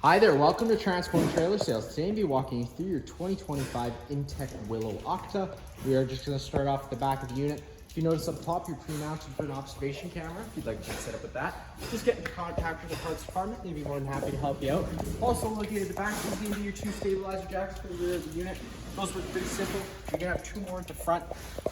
Hi there, welcome to Transform Trailer Sales. Today I'll be walking you through your 2025 Intech Willow Aucta. We are just going to start off at the back of the unit. If you notice up top, you're pre-mounted for an observation camera. If you'd like to get set up with that, just get in contact with the parts department. They'd be more than happy to help you out. Also located at the back, is going to be your two stabilizer jacks for the rear of the unit. Those work pretty simple. You're going to have two more at the front.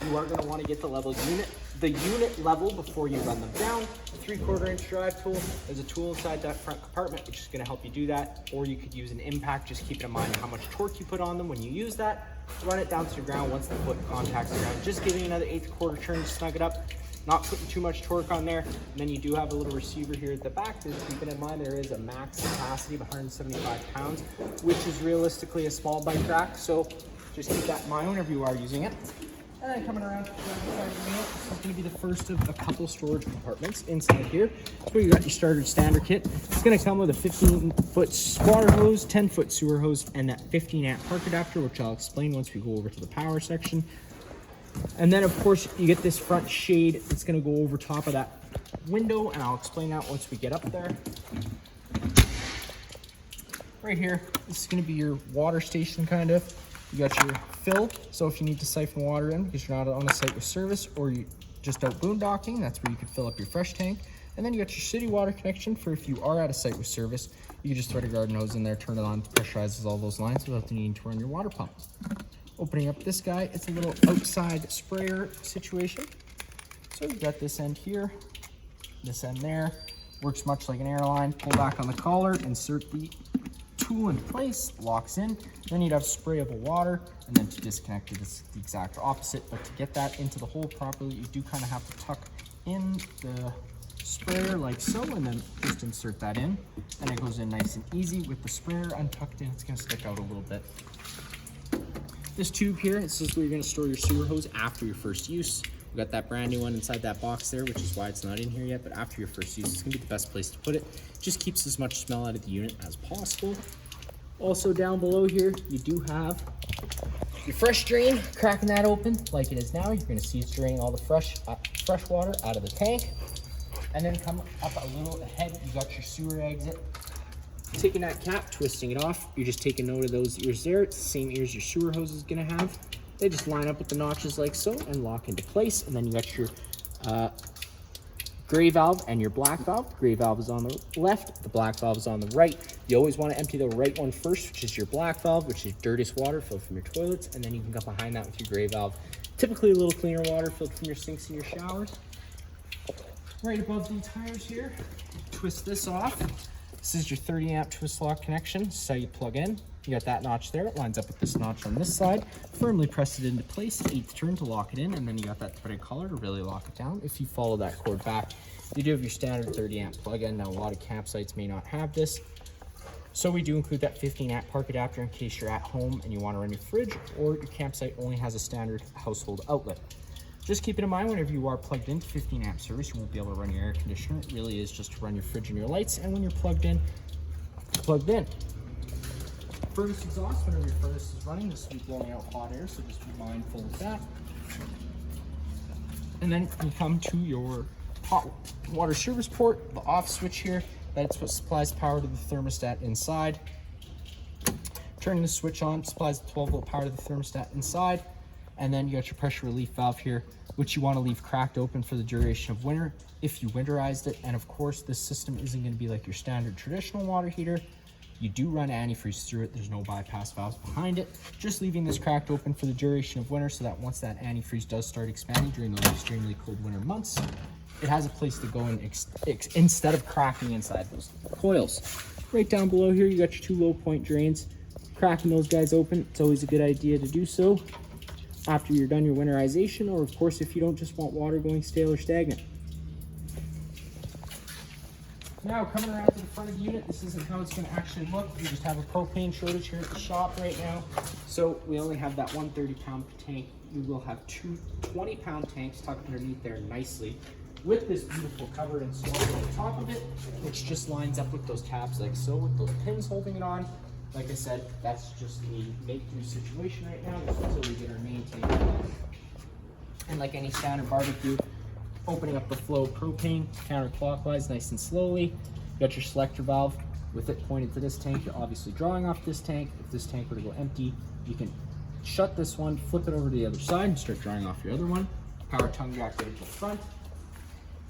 You are going to want to get the unit level before you run them down. 3/4 inch drive tool. There's a tool inside that front compartment which is going to help you do that, or you could use an impact. Just keep in mind how much torque you put on them when you use that. Run it down to the ground once the foot contacts the ground. Just giving another 1/8 turn to snug it up, not putting too much torque on there. And then you do have a little receiver here at the back. Just keeping in mind there is a max capacity of 175 pounds, which is realistically a small bike rack, so just keep that in mind whenever you are using it. And then coming around to the side of the unit, this is going to be the first of a couple storage compartments inside here. So you got your starter standard kit. It's going to come with a 15-foot water hose, 10-foot sewer hose, and that 15-amp park adapter, which I'll explain once we go over to the power section. And then, of course, you get this front shade. It's going to go over top of that window, and I'll explain that once we get up there. Right here, this is going to be your water station, kind of. You got your fill, so if you need to siphon water in because you're not on a site with service or you just out boondocking, that's where you could fill up your fresh tank. And then you got your city water connection for if you are at a site with service, you can just thread a garden hose in there, turn it on, it pressurizes all those lines without the need to run your water pump. Opening up this guy, it's a little outside sprayer situation. So you got this end here, this end there, works much like an airline. Pull back on the collar, insert the tool in place, locks in. Then you'd have sprayable water, and then to disconnect it is the exact opposite. But to get that into the hole properly, you do kind of have to tuck in the sprayer like so, and then just insert that in, and it goes in nice and easy. With the sprayer untucked in, it's going to stick out a little bit. This tube here, this is where you're going to store your sewer hose after your first use. We got that brand new one inside that box there, which is why it's not in here yet, but after your first use, it's gonna be the best place to put it. Just keeps as much smell out of the unit as possible. Also down below here, you do have your fresh drain. Cracking that open like it is now, you're gonna see it's draining all the fresh water out of the tank. And then come up a little ahead, you got your sewer exit. Taking that cap, twisting it off, you're just taking note of those ears there. It's the same ears your sewer hose is gonna have. They just line up with the notches like so and lock into place. And then you got your gray valve and your black valve. The gray valve is on the left, the black valve is on the right. You always want to empty the right one first, which is your black valve, which is dirtiest water filled from your toilets. And then you can go behind that with your gray valve. Typically a little cleaner water filled from your sinks and your showers. Right above the tires here, twist this off. This is your 30-amp twist lock connection. This is how you plug in. You got that notch there. It lines up with this notch on this side. Firmly press it into place, 8th turn to lock it in, and then you got that threaded collar to really lock it down. If you follow that cord back, you do have your standard 30-amp plug-in. Now, a lot of campsites may not have this, so we do include that 15-amp park adapter in case you're at home and you want to run your fridge, or your campsite only has a standard household outlet. Just keep it in mind whenever you are plugged into 15-amp service, you won't be able to run your air conditioner. It really is just to run your fridge and your lights, and when you're plugged in. Furnace exhaust, whenever your furnace is running, this will be blowing out hot air, so just be mindful of that. And then you come to your hot water service port, the off switch here. That's what supplies power to the thermostat inside. Turning the switch on supplies the 12-volt power to the thermostat inside. And then you got your pressure relief valve here, which you want to leave cracked open for the duration of winter if you winterized it. And of course, this system isn't going to be like your standard traditional water heater. You do run antifreeze through it. There's no bypass valves behind it. Just leaving this cracked open for the duration of winter so that once that antifreeze does start expanding during those extremely cold winter months, it has a place to go in instead of cracking inside those coils. Right down below here, you got your two low point drains. Cracking those guys open, it's always a good idea to do so after you're done your winterization, or of course if you don't just want water going stale or stagnant. Now coming around to the front of the unit, this isn't how it's going to actually look. We just have a propane shortage here at the shop right now, so we only have that 130-pound tank. You will have two 20-pound tanks tucked underneath there nicely with this beautiful cover installed on the top of it, which just lines up with those tabs like so, with those pins holding it on. Like I said, that's just the make-do situation right now until we get our main tank on. And like any standard barbecue, opening up the flow of propane counterclockwise nice and slowly. You got your selector valve with it pointed to this tank, you're obviously drawing off this tank. If this tank were to go empty, you can shut this one, flip it over to the other side, and start drawing off your other one. Power tongue jack right to the front.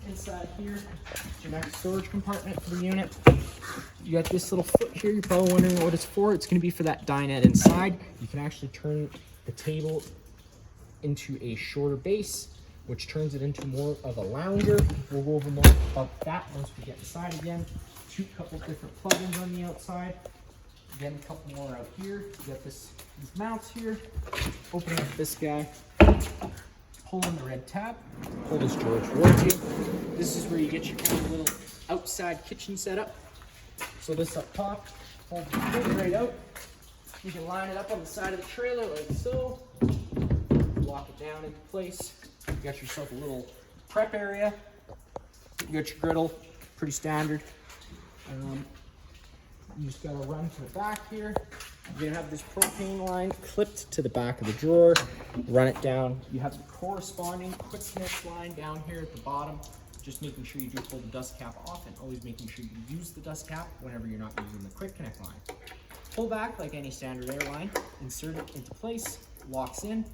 Inside here, your next storage compartment for the unit. You got this little foot here. You're probably wondering what it's for. It's going to be for that dinette inside. You can actually turn the table into a shorter base, which turns it into more of a lounger. We'll go over more about that once we get inside again. Couple different plugins on the outside. Again, a couple more out here. You got these mounts here. Opening up this guy. Pull in the red tab. Pull this drawer towards you. This is where you get your kind of little outside kitchen setup. So this up top, hold it right out. You can line it up on the side of the trailer like so. Lock it down into place. You got yourself a little prep area. You got your griddle, pretty standard. You just gotta run to the back here. You're gonna have this propane line clipped to the back of the drawer. Run it down. You have the corresponding quick connect line down here at the bottom. Just making sure you do pull the dust cap off and always making sure you use the dust cap whenever you're not using the quick connect line. Pull back like any standard airline. Insert it into place. Locks in.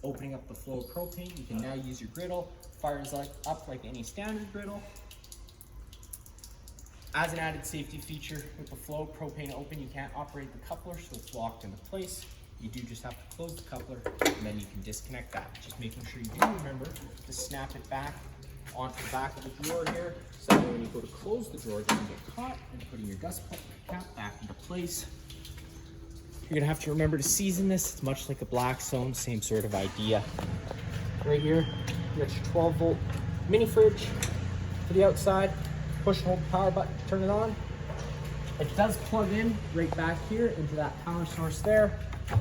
Opening up the flow of propane. You can now use your griddle. Fires up like any standard griddle. As an added safety feature, with the flow of propane open, you can't operate the coupler, so it's locked into place. You do just have to close the coupler, and then you can disconnect that. Just making sure you do remember to snap it back onto the back of the drawer here, so that when you go to close the drawer, it doesn't get caught, and putting your dust cap back into place. You're gonna have to remember to season this. It's much like a black zone, same sort of idea. Right here, you got your 12-volt mini fridge for the outside. Push and hold the power button to turn it on. It does plug in right back here into that power source there.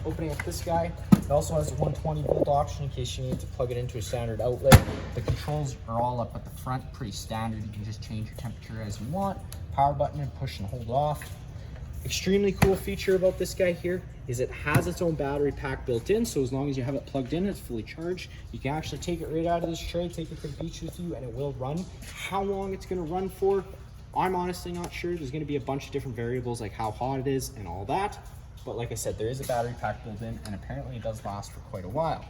Opening up this guy. It also has a 120 volt option in case you need to plug it into a standard outlet. The controls are all up at the front, pretty standard. You can just change your temperature as you want. Power button and push and hold off. Extremely cool feature about this guy here is it has its own battery pack built in, so as long as you have it plugged in, it's fully charged. You can actually take it right out of this tray, take it to the beach with you, and it will run. How long it's going to run for, I'm honestly not sure. There's going to be a bunch of different variables like how hot it is and all that. But like I said, there is a battery pack built in, and apparently it does last for quite a while.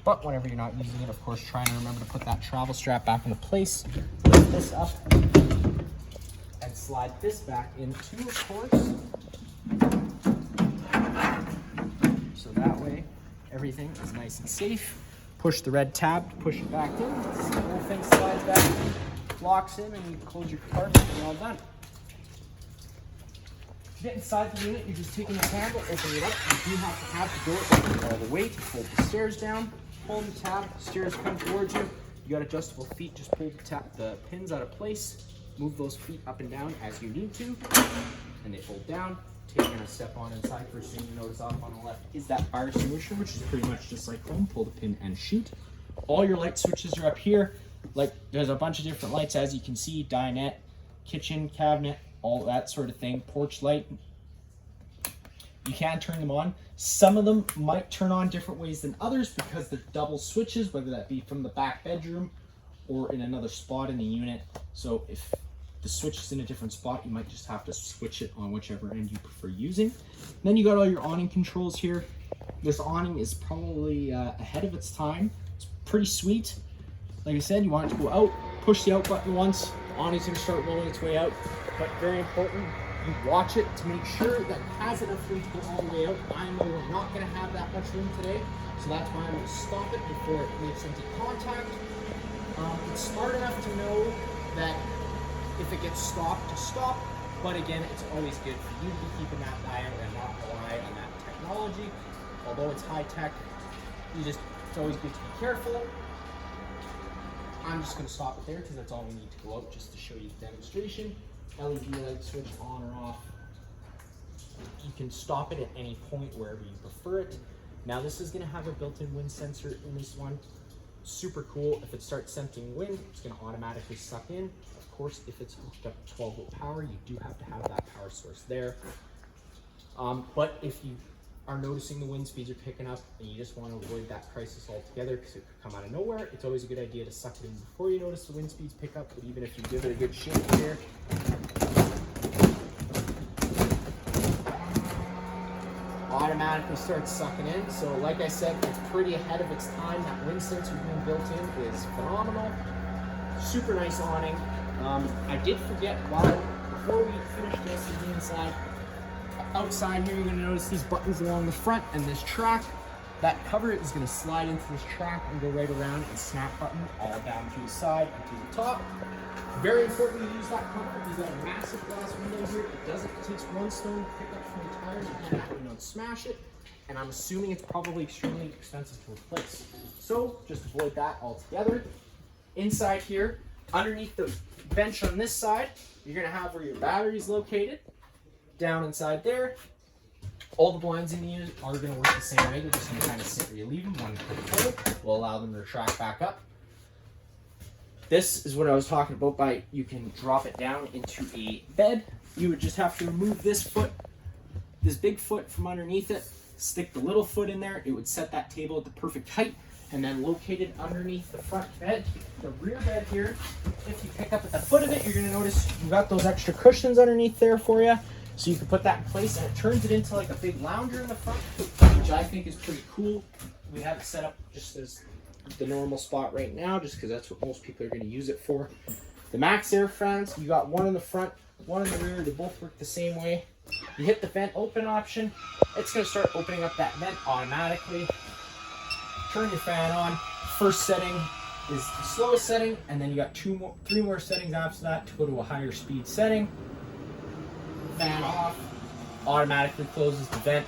But whenever you're not using it, of course, try and remember to put that travel strap back into place. Lift this up and slide this back into, of course. So that way, everything is nice and safe. Push the red tab to push it back in. The whole thing slides back in, locks in, and you close your compartment and you're all done. To get inside the unit, you're just taking the handle, opening it up. You do have the door open all the way to hold the stairs down. Hold the tab, stairs come towards you. You got adjustable feet, just pull the pins out of place. Move those feet up and down as you need to, and they fold down. Taking a step on inside, first thing you notice off on the left is that fire extinguisher, which is pretty much just like home. Pull the pin and shoot. All your light switches are up here. Like there's a bunch of different lights, as you can see, dinette, kitchen, cabinet, all that sort of thing. Porch light. You can turn them on. Some of them might turn on different ways than others because they're double switches, whether that be from the back bedroom or in another spot in the unit. So if the switch is in a different spot, you might just have to switch it on whichever end you prefer using. Then you got all your awning controls here. This awning is probably ahead of its time. It's pretty sweet. Like I said, you want it to go out, push the out button once, the awning's gonna start rolling its way out. But very important, you watch it to make sure that it has enough room to go all the way out. I know we're not gonna have that much room today, so that's why I'm gonna stop it before it makes any contact. It's smart enough to know that if it gets stopped, to stop. But again, it's always good for you to be keeping that eye out and not rely on that technology. Although it's high tech, it's always good to be careful. I'm just gonna stop it there because that's all we need to go out just to show you the demonstration. LED light switch on or off. You can stop it at any point wherever you prefer it. Now this is gonna have a built-in wind sensor in this one. Super cool. If it starts sensing wind, it's gonna automatically suck in. Of course, if it's hooked up to 12 volt power, you do have to have that power source there. But if you are noticing the wind speeds are picking up and you just want to avoid that crisis altogether because it could come out of nowhere, it's always a good idea to suck it in before you notice the wind speeds pick up. But even if you give it a good shake here, automatically starts sucking in. So like I said, it's pretty ahead of its time. That wind sensor being built in is phenomenal. Super nice awning. I did forget before we finish this the inside, outside here, you're gonna notice these buttons along the front and this track. That cover is gonna slide into this track and go right around and snap button all down to the side and to the top. Very important to use that comfort. You've got a massive glass window here. It takes one stone to pick up from the tires and don't smash it. And I'm assuming it's probably extremely expensive to replace. So just avoid that altogether. Inside here, underneath the bench on this side, you're gonna have where your battery's located. Down inside there, all the blinds in the unit are gonna work the same way. They're just gonna kind of sit where you leave them. One click will allow them to retract back up. This is what I was talking about by you can drop it down into a bed. You would just have to remove this foot, this big foot from underneath it, stick the little foot in there. It would set that table at the perfect height, and then located underneath the front bed, the rear bed here, if you pick up at the foot of it, you're gonna notice you got those extra cushions underneath there for you. So you can put that in place, and it turns it into like a big lounger in the front, which I think is pretty cool. We have it set up just as the normal spot right now, just because that's what most people are going to use it for. The max air fans, you got one in the front, one in the rear. They both work the same way. You hit the vent open option, it's going to start opening up that vent automatically. Turn your fan on. First setting is the slowest setting, and then you got three more settings after that to go to a higher speed setting. Fan off, automatically closes the vent.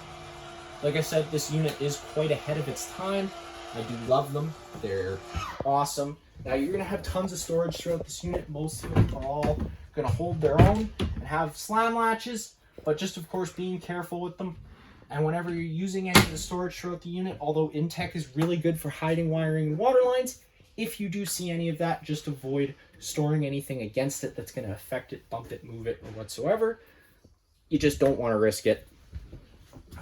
Like I said, this unit is quite ahead of its time. I do love them. They're awesome. Now you're gonna have tons of storage throughout this unit. Most of them are all gonna hold their own and have slam latches, but just of course being careful with them. And whenever you're using any of the storage throughout the unit, although Intech is really good for hiding wiring and water lines, if you do see any of that, just avoid storing anything against it that's gonna affect it, bump it, move it, or whatsoever. You just don't wanna risk it.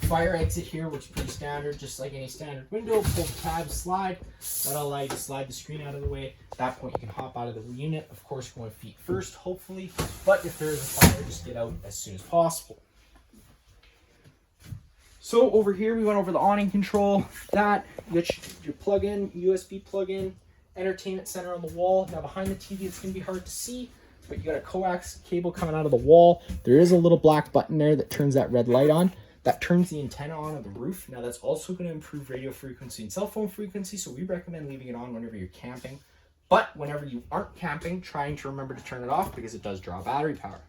Fire exit here, which is pretty standard, just like any standard window. Pull the tab, slide. That'll allow you to slide the screen out of the way. At that point, you can hop out of the unit. Of course, going feet first, hopefully. But if there is a fire, just get out as soon as possible. So over here, we went over the awning control. That, your plug-in, USB plug-in, entertainment center on the wall. Now behind the TV, it's going to be hard to see, but you got a coax cable coming out of the wall. There is a little black button there that turns that red light on. That turns the antenna on the roof. Now that's also going to improve radio frequency and cell phone frequency, so we recommend leaving it on whenever you're camping. But whenever you aren't camping, trying to remember to turn it off because it does draw battery power.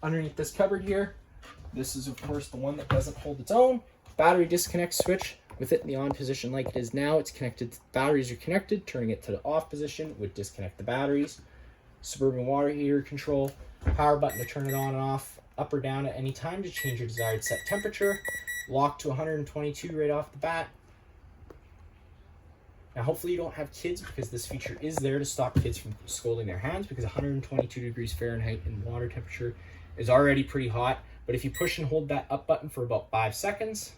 Underneath this cupboard here, this is of course the one that doesn't hold its own. Battery disconnect switch. With it in the on position like it is now, it's connected. Batteries are connected. Turning it to the off position would disconnect the batteries. Suburban water heater control. Power button to turn it on and off. Up or down at any time to change your desired set temperature. Lock to 122 right off the bat. Now hopefully you don't have kids, because this feature is there to stop kids from scalding their hands, because 122 degrees Fahrenheit in water temperature is already pretty hot. But if you push and hold that up button for about 5 seconds,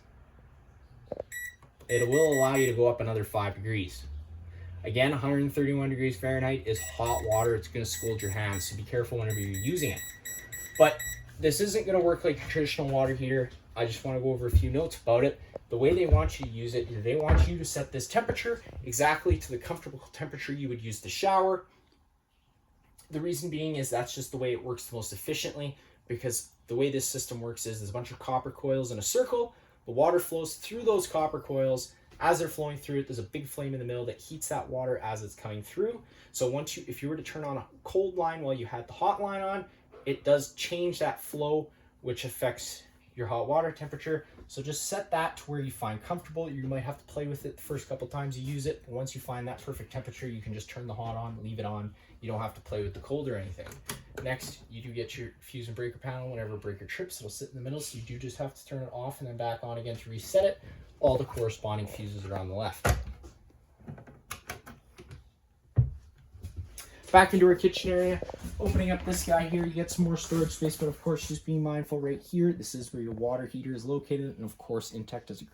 it will allow you to go up another 5 degrees. Again, 131 degrees Fahrenheit is hot water. It's going to scald your hands, so be careful whenever you're using it. But this isn't going to work like a traditional water heater. I just want to go over a few notes about it. The way they want you to use it is they want you to set this temperature exactly to the comfortable temperature you would use to shower. The reason being is that's just the way it works the most efficiently, because the way this system works is there's a bunch of copper coils in a circle. The water flows through those copper coils. As they're flowing through it, there's a big flame in the middle that heats that water as it's coming through. So if you were to turn on a cold line while you had the hot line on, it does change that flow, which affects your hot water temperature. So just set that to where you find comfortable. You might have to play with it the first couple times you use it. But once you find that perfect temperature, you can just turn the hot on, leave it on. You don't have to play with the cold or anything. Next, you do get your fuse and breaker panel. Whenever a breaker trips, it'll sit in the middle. So you do just have to turn it off and then back on again to reset it. All the corresponding fuses are on the left. Back into our kitchen area, opening up this guy here, you get some more storage space, but of course just being mindful right here, this is where your water heater is located, and of course Intech does a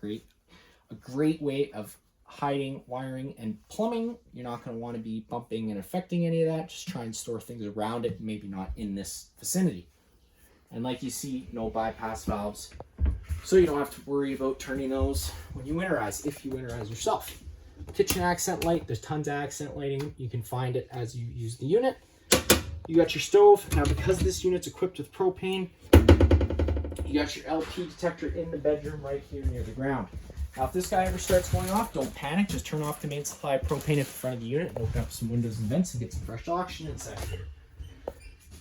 great way of hiding wiring and plumbing. You're not going to want to be bumping and affecting any of that. Just try and store things around it, maybe not in this vicinity. And like you see, no bypass valves so you don't have to worry about turning those when you winterize, if you winterize yourself. Kitchen accent light, there's tons of accent lighting. You can find it as you use the unit. You got your stove. Now, because this unit's equipped with propane, you got your LP detector in the bedroom right here near the ground. Now, if this guy ever starts going off, don't panic. Just turn off the main supply of propane at the front of the unit and open up some windows and vents and get some fresh oxygen inside here.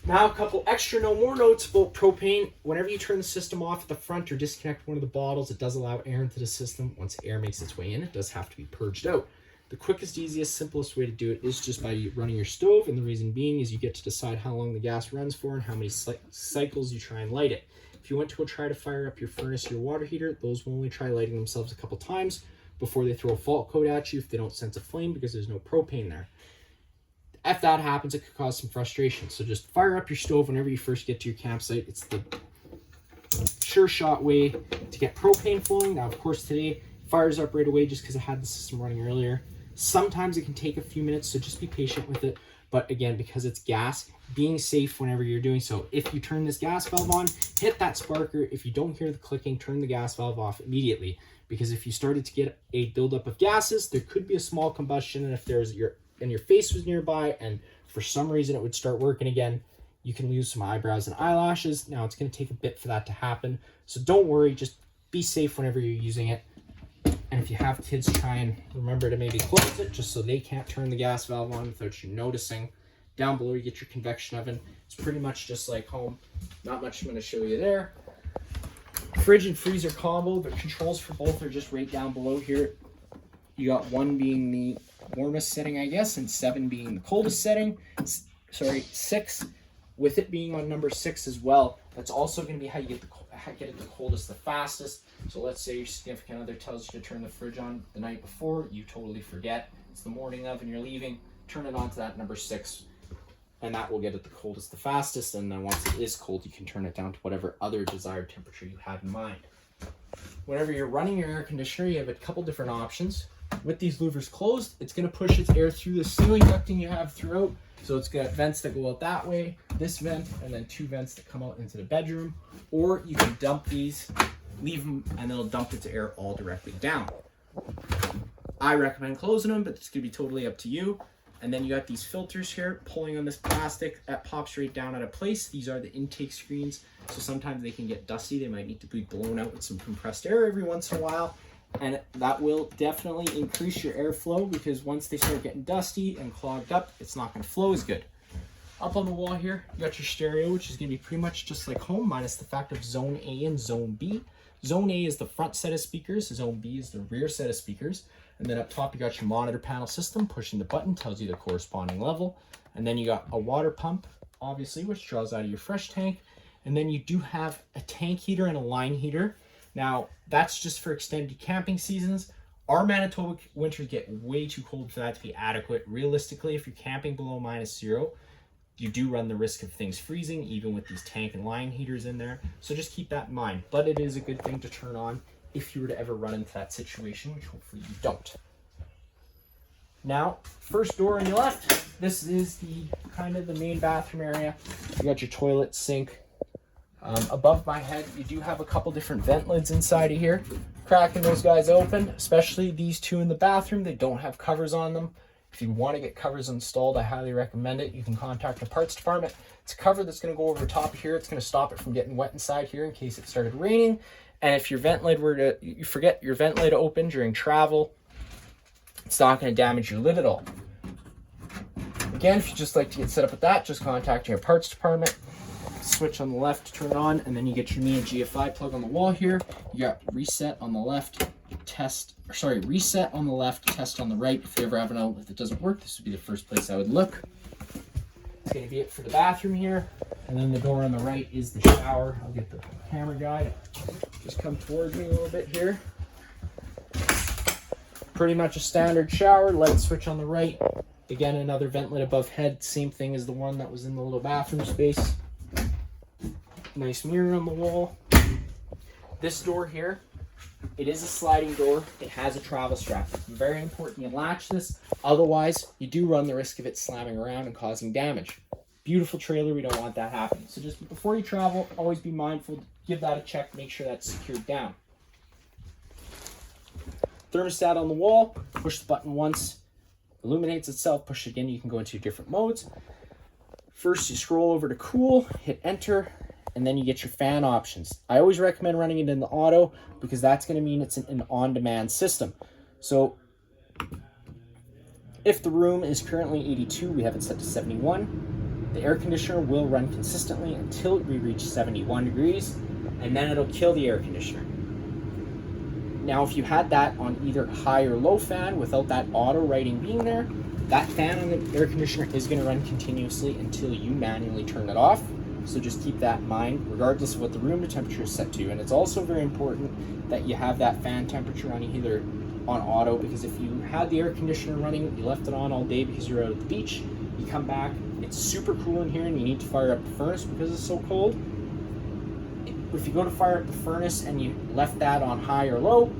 Now, a couple extra no more notes about propane. Whenever you turn the system off at the front or disconnect one of the bottles, it does allow air into the system. Once air makes its way in, it does have to be purged out. The quickest, easiest, simplest way to do it is just by running your stove, and the reason being is you get to decide how long the gas runs for and how many cycles you try and light it. If you went to go try to fire up your furnace or your water heater, those will only try lighting themselves a couple times before they throw a fault code at you if they don't sense a flame because there's no propane there. If that happens, it could cause some frustration. So just fire up your stove whenever you first get to your campsite. It's the sure shot way to get propane flowing. Now, of course, today it fires up right away just because I had the system running earlier. Sometimes it can take a few minutes, so just be patient with it. But again, because it's gas, being safe whenever you're doing so. If you turn this gas valve on, hit that sparker. If you don't hear the clicking, turn the gas valve off immediately. Because if you started to get a buildup of gases, there could be a small combustion, and if there's your face was nearby and for some reason it would start working again, you can lose some eyebrows and eyelashes. Now, it's going to take a bit for that to happen, so don't worry. Just be safe whenever you're using it. And if you have kids, try and remember to maybe close it just so they can't turn the gas valve on without you noticing. Down below, you get your convection oven. It's pretty much just like home. Not much I'm going to show you there. Fridge and freezer combo. The controls for both are just right down below here. You got 1 being the warmest setting, I guess, and 7 being the coldest setting. Sorry, 6, with it being on number 6 as well. That's also going to be how you get it the coldest the fastest. So let's say your significant other tells you to turn the fridge on the night before, you totally forget. It's the morning of and you're leaving. Turn it on to that number 6, and that will get it the coldest the fastest. And then once it is cold, you can turn it down to whatever other desired temperature you have in mind. Whenever you're running your air conditioner, you have a couple different options. With these louvers closed, it's going to push its air through the ceiling ducting you have throughout. So it's got vents that go out that way, this vent, and then 2 vents that come out into the bedroom. Or you can dump these, leave them, and it'll dump its air all directly down. I recommend closing them, but it's going to be totally up to you. And then you got these filters here, pulling on this plastic that pops right down out of place. These are the intake screens, so sometimes they can get dusty. They might need to be blown out with some compressed air every once in a while. And that will definitely increase your airflow, because once they start getting dusty and clogged up, it's not going to flow as good. Up on the wall here, you got your stereo, which is going to be pretty much just like home, minus the fact of Zone A and Zone B. Zone A is the front set of speakers, Zone B is the rear set of speakers. And then up top, you got your monitor panel system. Pushing the button tells you the corresponding level. And then you got a water pump, obviously, which draws out of your fresh tank. And then you do have a tank heater and a line heater. Now, that's just for extended camping seasons. Our Manitoba winters get way too cold for that to be adequate. Realistically, if you're camping below -0, you do run the risk of things freezing, even with these tank and line heaters in there. So just keep that in mind. But it is a good thing to turn on if you were to ever run into that situation, which hopefully you don't. Now, first door on your left, this is the kind of the main bathroom area. You got your toilet, sink. Above my head, you do have a couple different vent lids inside of here. Cracking those guys open, especially these 2 in the bathroom. They don't have covers on them. If you want to get covers installed, I highly recommend it. You can contact the parts department. It's a cover that's going to go over the top of here. It's going to stop it from getting wet inside here in case it started raining. And if your vent lid you forget your vent lid open during travel, it's not going to damage your lid at all. Again, if you just like to get set up with that, just contact your parts department. Switch on the left to turn it on, and then you get your NEA GFI plug on the wall here. You got reset on the left, reset on the left, test on the right. If you ever have an outlet that doesn't work, this would be the first place I would look. It's going to be it for the bathroom here. And then the door on the right is the shower. I'll get the camera guy to just come towards me a little bit here. Pretty much a standard shower. Light switch on the right. Again, another vent lid above head. Same thing as the one that was in the little bathroom space. Nice mirror on the wall. This door here, it is a sliding door. It has a travel strap. It's very important you latch this. Otherwise, you do run the risk of it slamming around and causing damage. Beautiful trailer. We don't want that happening. So just before you travel, always be mindful to give that a check, make sure that's secured down. Thermostat on the wall, push the button once, illuminates itself, push it again, you can go into different modes. First, you scroll over to cool, hit enter, and then you get your fan options. I always recommend running it in the auto because that's going to mean it's an on-demand system. So if the room is currently 82, we have it set to 71. The air conditioner will run consistently until we reach 71 degrees, and then it'll kill the air conditioner. Now, if you had that on either high or low fan without that auto writing being there, that fan on the air conditioner is going to run continuously until you manually turn it off. So just keep that in mind, regardless of what the room temperature is set to. And it's also very important that you have that fan temperature on either on auto, because if you had the air conditioner running, you left it on all day because you're out at the beach, you come back, it's super cool in here and you need to fire up the furnace because it's so cold. If you go to fire up the furnace and you left that on high or low,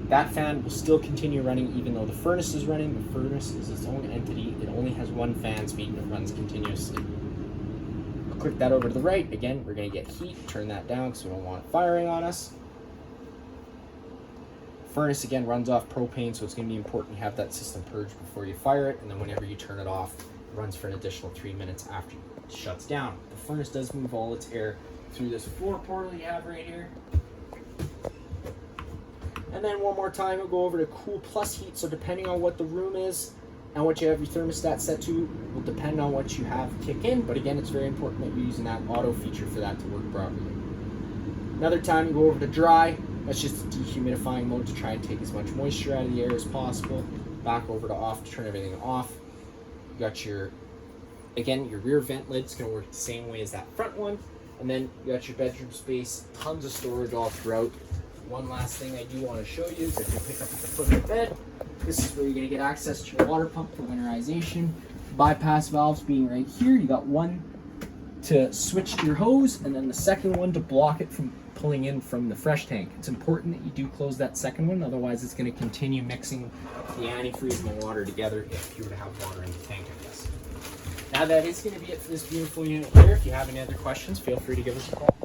that fan will still continue running even though the furnace is running. The furnace is its own entity. It only has one fan speed and it runs continuously. I'll click that over to the right. Again, we're going to get heat. Turn that down because we don't want it firing on us. Furnace again runs off propane, so it's going to be important you have that system purged before you fire it, and then whenever you turn it off, it runs for an additional 3 minutes after it shuts down. The furnace does move all its air through this floor portal you have right here. And then one more time, we'll go over to cool plus heat. So depending on what the room is and what you have your thermostat set to will depend on what you have kick in. But again, it's very important that you're using that auto feature for that to work properly. Another time, you go over to dry. That's just a dehumidifying mode to try and take as much moisture out of the air as possible. Back over to off to turn everything off. You got your, again, your rear vent lid's gonna work the same way as that front one. And then you got your bedroom space, tons of storage all throughout. One last thing I do want to show you is if you pick up at the foot of the bed, this is where you're going to get access to your water pump for winterization. Bypass valves being right here. You got one to switch to your hose and then the second one to block it from pulling in from the fresh tank. It's important that you do close that second one, otherwise it's going to continue mixing the antifreeze and the water together if you were to have water in the tank, I guess. Now that is going to be it for this beautiful unit here. If you have any other questions, feel free to give us a call.